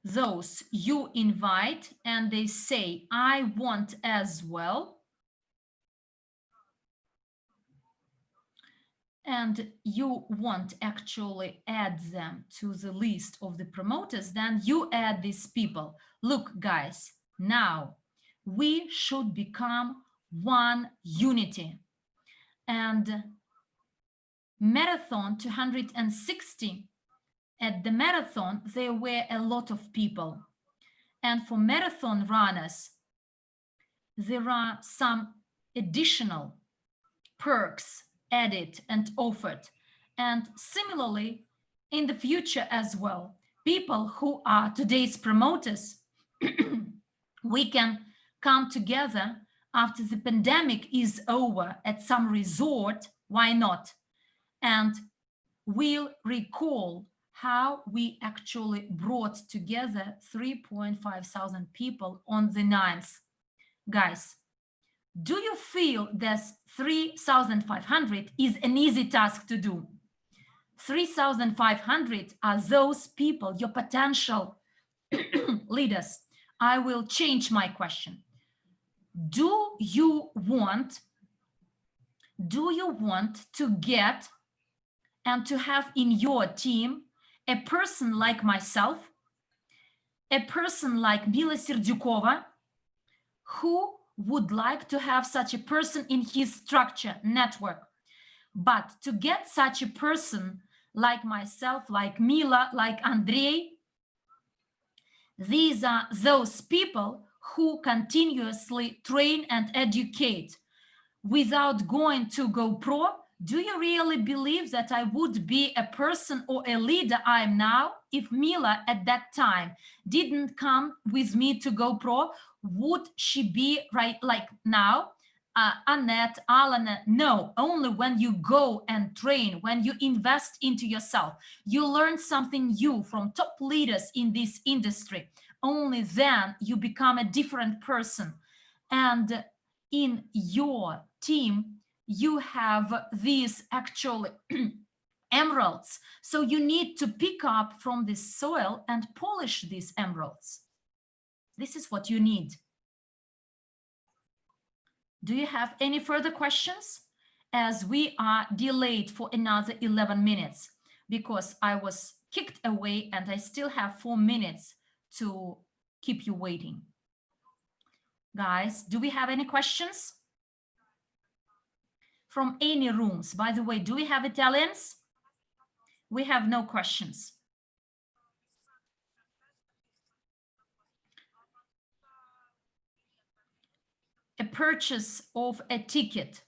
Those you invite and they say, I want as well. And you want actually add them to the list of the promoters, then you add these people. Look, guys, now we should become one unity. And marathon 260, at the marathon, there were a lot of people. And for marathon runners, there are some additional perks added and offered. And similarly, in the future as well, people who are today's promoters, we can come together after the pandemic is over at some resort, why not? And we'll recall how we actually brought together 3,500 people on the 9th. Guys, do you feel that 3,500 is an easy task to do? 3,500 are those people, your potential leaders. I will change my question. Do you want to get and to have in your team a person like myself, a person like Mila Serdyukova, who would like to have such a person in his structure network? But to get such a person like myself, like Mila, like Andrei, these are those people who continuously train and educate without going to GoPro. Do you really believe that I would be a person or a leader I am now if Mila at that time didn't come with me to GoPro? Would she be right like now? Annette, Alana? No, only when you go and train, when you invest into yourself, you learn something new from top leaders in this industry. Only then you become a different person. And in your team, you have these actually emeralds. So you need to pick up from this soil and polish these emeralds. This is what you need. Do you have any further questions? As we are delayed for another 11 minutes because I was kicked away and I still have 4 minutes to keep you waiting. Guys, do we have any questions? From any rooms? By the way, do we have Italians? We have no questions. A purchase of a ticket,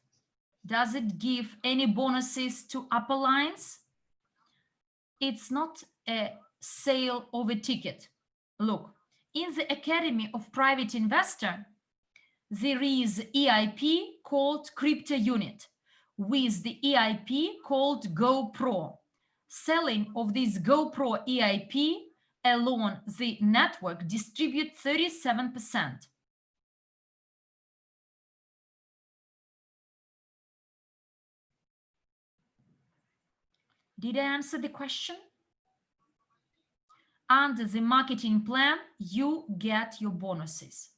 does it give any bonuses to upper lines? It's not a sale of a ticket. Look, in the Academy of Private Investor, there is EIP called Crypto Unit with the EIP called GoPro. Selling of this GoPro EIP alone, the network distribute 37%. Did I answer the question? Under the marketing plan, you get your bonuses.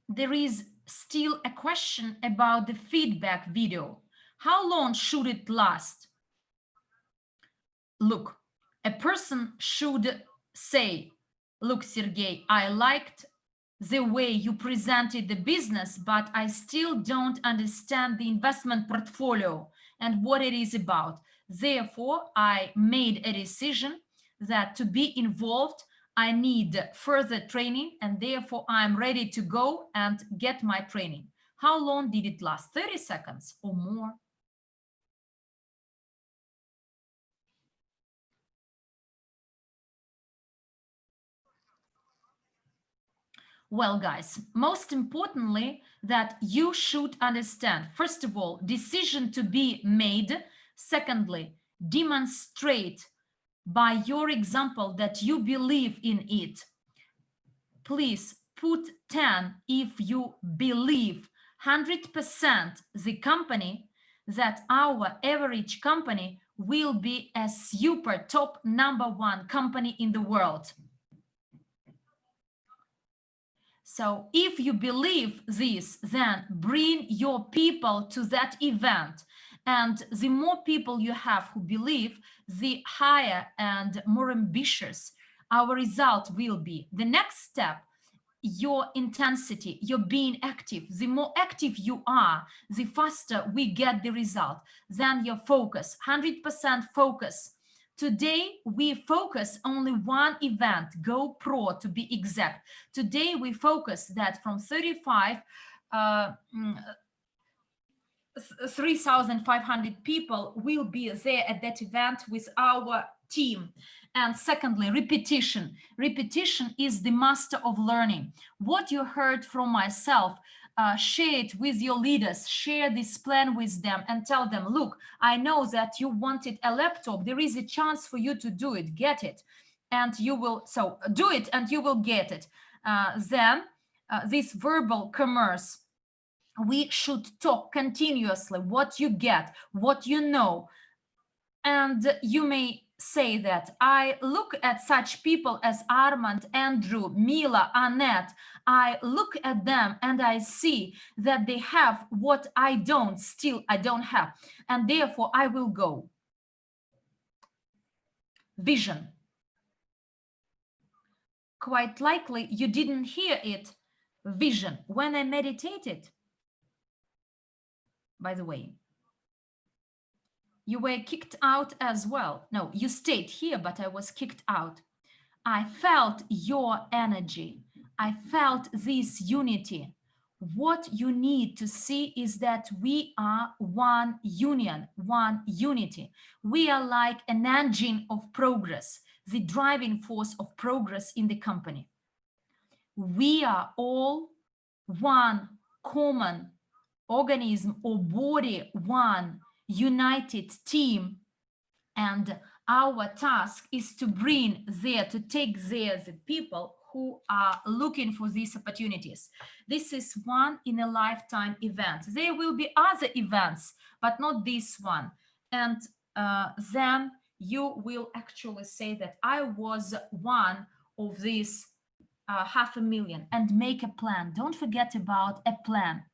There is still a question about the feedback video. How long should it last? Look, a person should say, look, Sergey, I liked the way you presented the business, but I still don't understand the investment portfolio and what it is about. Therefore, I made a decision that to be involved, I need further training, and therefore I'm ready to go and get my training. How long did it last? 30 seconds or more? Well, guys, most importantly, that you should understand, first of all, decision to be made. Secondly, demonstrate by your example that you believe in it. Please put 10 if you believe 100% the company, that our Evorich company will be a super top #1 company in the world. So if you believe this, then bring your people to that event. And the more people you have who believe, the higher and more ambitious our result will be. The next step, your intensity, your being active. The more active you are, the faster we get the result. Then your focus, 100% focus. Today, we focus only one event, GoPro to be exact. Today, we focus that from 3,500 people will be there at that event with our team. And secondly, repetition. Repetition is the master of learning. What you heard from myself, share it with your leaders, share this plan with them and tell them, look, I know that you wanted a laptop. There is a chance for you to do it, get it. And you will, so do it and you will get it. Then this verbal commerce, we should talk continuously what you get, what you know. And you may say that I look at such people as Armand, Andrew, Mila, Annette. I look at them and I see that they have what I don't have. And therefore I will go. Vision. Quite likely you didn't hear it. Vision. When I meditated, by the way, you were kicked out as well. No, you stayed here, but I was kicked out. I felt your energy. I felt this unity. What you need to see is that we are one union, one unity. We are like an engine of progress, the driving force of progress in the company. We are all one common organism or body, one united team, and Our task is to bring there, to take there the people who are looking for these opportunities. This is one in a lifetime event. There will be other events, but not this one. And then you will actually say that I was one of these 500,000, and make a plan. Don't forget about a plan.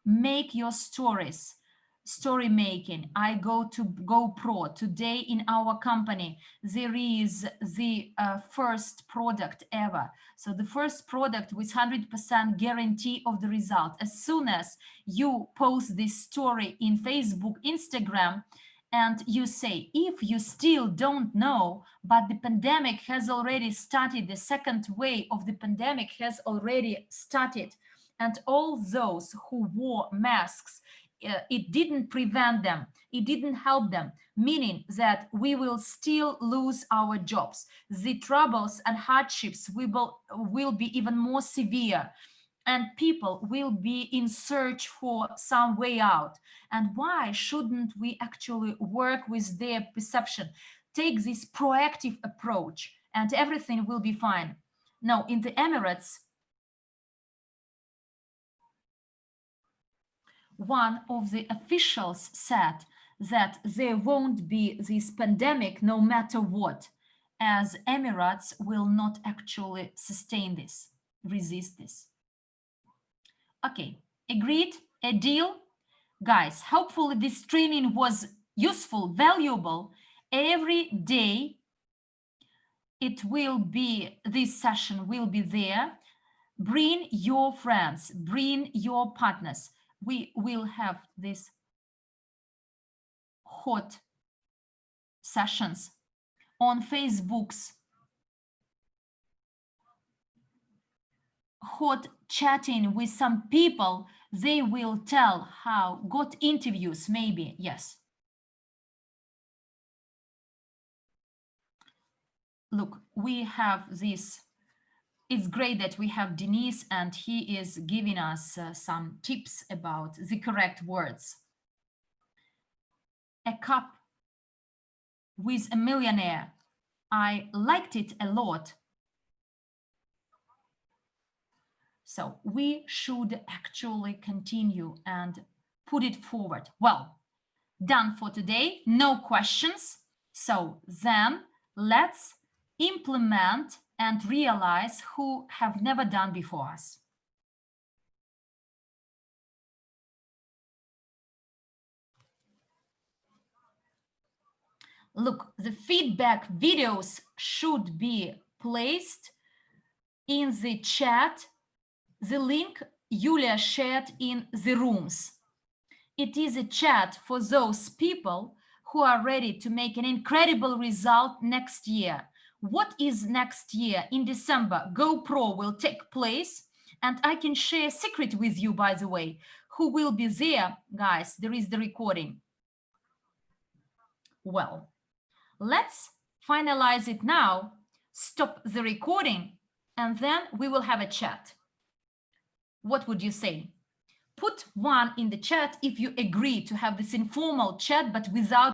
Make your stories. Story making. I go to GoPro. Today in our company, there is the first product ever. So the first product with 100% guarantee of the result. As soon as you post this story in Facebook, Instagram, and you say, if you still don't know, but the pandemic has already started, the second wave of the pandemic has already started, and all those who wore masks, it didn't prevent them, it didn't help them, meaning that we will still lose our jobs. The troubles and hardships will be even more severe, and people will be in search for some way out. And why shouldn't we actually work with their perception? Take this proactive approach and everything will be fine. Now, in the Emirates, one of the officials said that there won't be this pandemic no matter what, as Emirates will not actually sustain this, resist this. Okay, agreed? A deal? Guys, hopefully this training was useful, valuable. Every day it will be, this session will be there. Bring your friends, bring your partners. We will have these hot sessions on Facebook's hot chatting with some people. They will tell how, got interviews maybe, yes. Look, we have this, it's great that we have Denise and he is giving us some tips about the correct words. A cup with a millionaire. I liked it a lot. So we should actually continue and put it forward. Well, done for today, no questions. So then let's implement and realize who have never done before us. Look, the feedback videos should be placed in the chat. The link Yulia shared in the rooms. It is a chat for those people who are ready to make an incredible result next year. What is next year? In December, GoPro will take place. And I can share a secret with you, by the way. Who will be there, guys? There is the recording. Well, let's finalize it now. Stop the recording, and then we will have a chat. What would you say? Put one in the chat if you agree to have this informal chat, but without